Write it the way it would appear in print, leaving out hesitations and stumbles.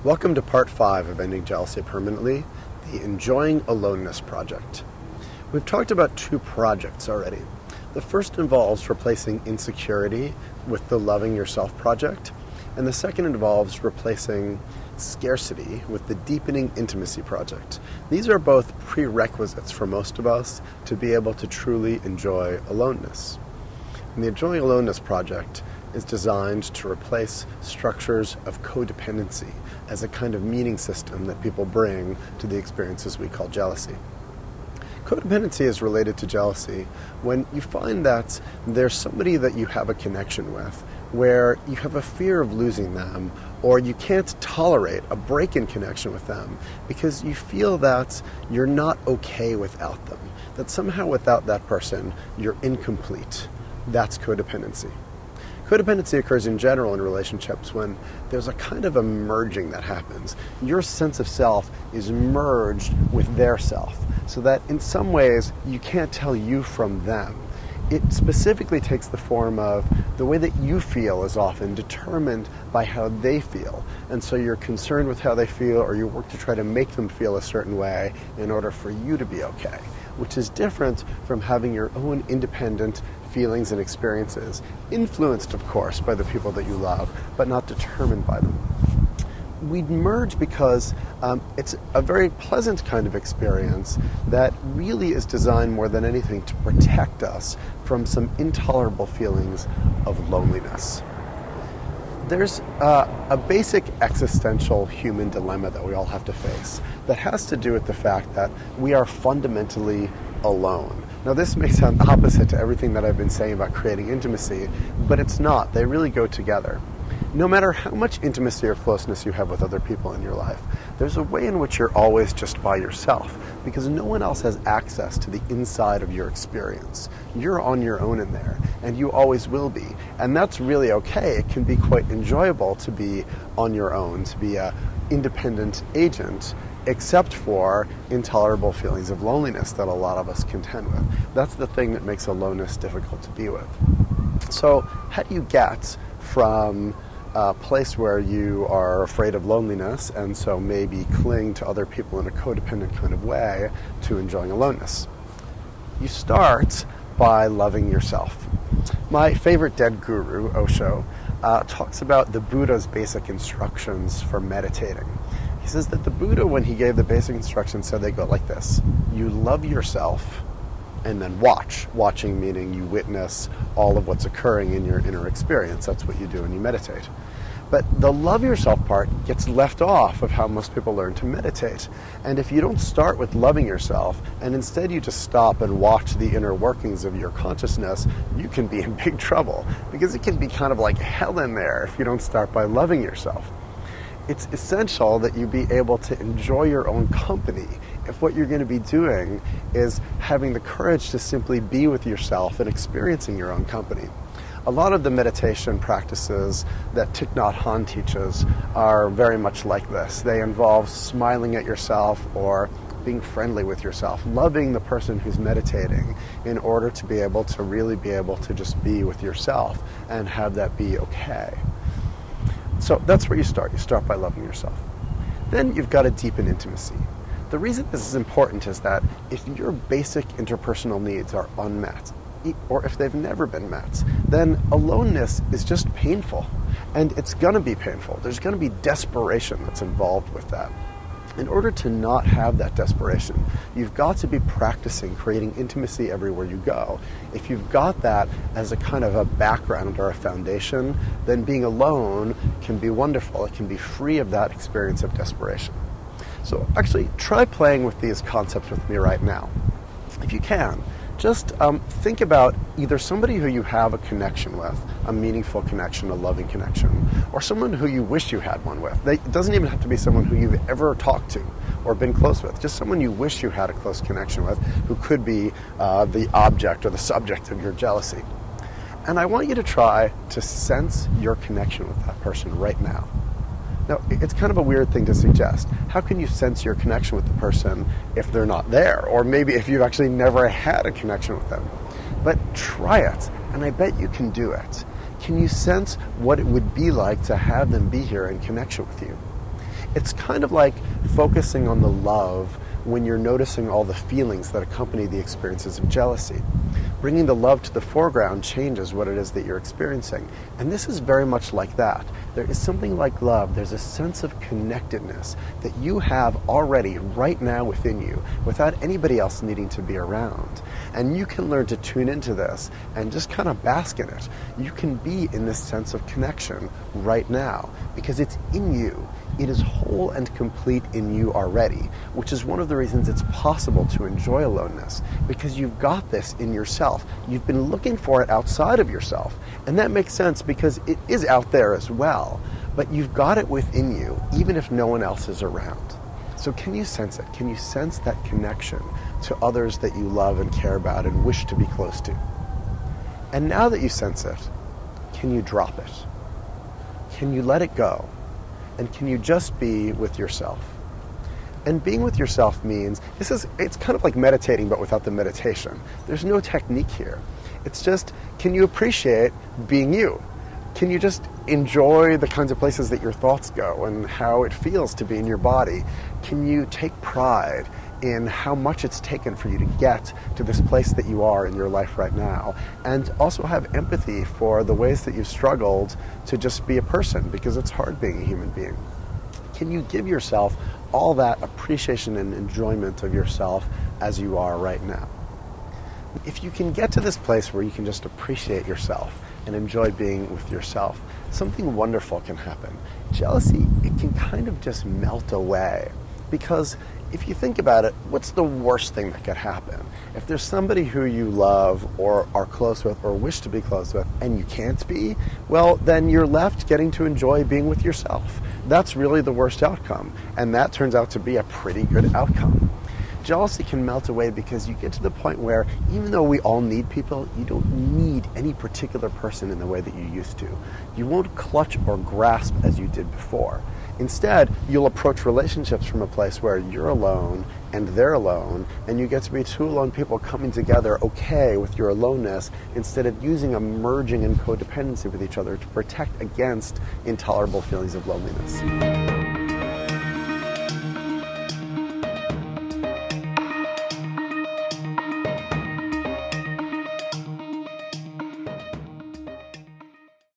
Welcome to Part 5 of Ending Jealousy Permanently, the Enjoying Aloneness Project. We've talked about two projects already. The first involves replacing insecurity with the Loving Yourself project, and the second involves replacing scarcity with the Deepening Intimacy project. These are both prerequisites for most of us to be able to truly enjoy aloneness. And the Enjoying Aloneness project is designed to replace structures of codependency as a kind of meaning system that people bring to the experiences we call jealousy. Codependency is related to jealousy when you find that there's somebody that you have a connection with where you have a fear of losing them, or you can't tolerate a break in connection with them because you feel that you're not okay without them, that somehow without that person you're incomplete. That's codependency. Codependency occurs in general in relationships when there's a kind of a merging that happens. Your sense of self is merged with their self, so that in some ways you can't tell you from them. It specifically takes the form of the way that you feel is often determined by how they feel. And so you're concerned with how they feel, or you work to try to make them feel a certain way in order for you to be okay, which is different from having your own independent feelings and experiences, influenced, of course, by the people that you love, but not determined by them. We merge because it's a very pleasant kind of experience that really is designed more than anything to protect us from some intolerable feelings of loneliness. There's a basic existential human dilemma that we all have to face that has to do with the fact that we are fundamentally alone. Now, this may sound opposite to everything that I've been saying about creating intimacy, but it's not. They really go together. No matter how much intimacy or closeness you have with other people in your life, there's a way in which you're always just by yourself, because no one else has access to the inside of your experience. You're on your own in there, and you always will be. And that's really okay. It can be quite enjoyable to be on your own, to be an independent agent, except for intolerable feelings of loneliness that a lot of us contend with. That's the thing that makes aloneness difficult to be with. So how do you get from a place where you are afraid of loneliness and so maybe cling to other people in a codependent kind of way to enjoying aloneness? You start by loving yourself. My favorite dead guru, Osho, talks about the Buddha's basic instructions for meditating. He says that the Buddha, when he gave the basic instructions, said they go like this: you love yourself and then watch. Watching meaning you witness all of what's occurring in your inner experience. That's what you do when you meditate. But the love yourself part gets left off of how most people learn to meditate. And if you don't start with loving yourself, and instead you just stop and watch the inner workings of your consciousness, you can be in big trouble, because it can be kind of like hell in there if you don't start by loving yourself. It's essential that you be able to enjoy your own company if what you're going to be doing is having the courage to simply be with yourself and experiencing your own company. A lot of the meditation practices that Thich Nhat Hanh teaches are very much like this. They involve smiling at yourself or being friendly with yourself, loving the person who's meditating in order to be able to really be able to just be with yourself and have that be okay. So that's where you start. You start by loving yourself. Then you've got to deepen intimacy. The reason this is important is that if your basic interpersonal needs are unmet, or if they've never been met, then aloneness is just painful. And it's going to be painful. There's going to be desperation that's involved with that. In order to not have that desperation, you've got to be practicing creating intimacy everywhere you go. If you've got that as a kind of a background or a foundation, then being alone can be wonderful. It can be free of that experience of desperation. So actually, try playing with these concepts with me right now. If you can, just think about either somebody who you have a connection with, a meaningful connection, a loving connection, or someone who you wish you had one with. It doesn't even have to be someone who you've ever talked to or been close with, just someone you wish you had a close connection with who could be the object or the subject of your jealousy. And I want you to try to sense your connection with that person right now. Now, it's kind of a weird thing to suggest. How can you sense your connection with the person if they're not there? Or maybe if you've actually never had a connection with them. But try it, and I bet you can do it. Can you sense what it would be like to have them be here in connection with you? It's kind of like focusing on the love when you're noticing all the feelings that accompany the experiences of jealousy. Bringing the love to the foreground changes what it is that you're experiencing. And this is very much like that. There is something like love. There's a sense of connectedness that you have already right now within you without anybody else needing to be around. And you can learn to tune into this and just kind of bask in it. You can be in this sense of connection right now because it's in you. It is whole and complete in you already, which is one of the reasons it's possible to enjoy aloneness, because you've got this in yourself. You've been looking for it outside of yourself, and that makes sense because it is out there as well, but you've got it within you, even if no one else is around. So can you sense it? Can you sense that connection to others that you love and care about and wish to be close to? And now that you sense it, can you drop it? Can you let it go? And can you just be with yourself? And being with yourself means, it's kind of like meditating, but without the meditation. There's no technique here. It's just, can you appreciate being you? Can you just enjoy the kinds of places that your thoughts go and how it feels to be in your body? Can you take pride in how much it's taken for you to get to this place that you are in your life right now? And also have empathy for the ways that you've struggled to just be a person, because it's hard being a human being. Can you give yourself all that appreciation and enjoyment of yourself as you are right now? If you can get to this place where you can just appreciate yourself and enjoy being with yourself, something wonderful can happen. Jealousy, it can kind of just melt away, because if you think about it, what's the worst thing that could happen? If there's somebody who you love or are close with or wish to be close with and you can't be, well, then you're left getting to enjoy being with yourself. That's really the worst outcome, and that turns out to be a pretty good outcome. Jealousy can melt away because you get to the point where, even though we all need people, you don't need any particular person in the way that you used to. You won't clutch or grasp as you did before. Instead, you'll approach relationships from a place where you're alone and they're alone, and you get to be two alone people coming together okay with your aloneness, instead of using a merging and codependency with each other to protect against intolerable feelings of loneliness.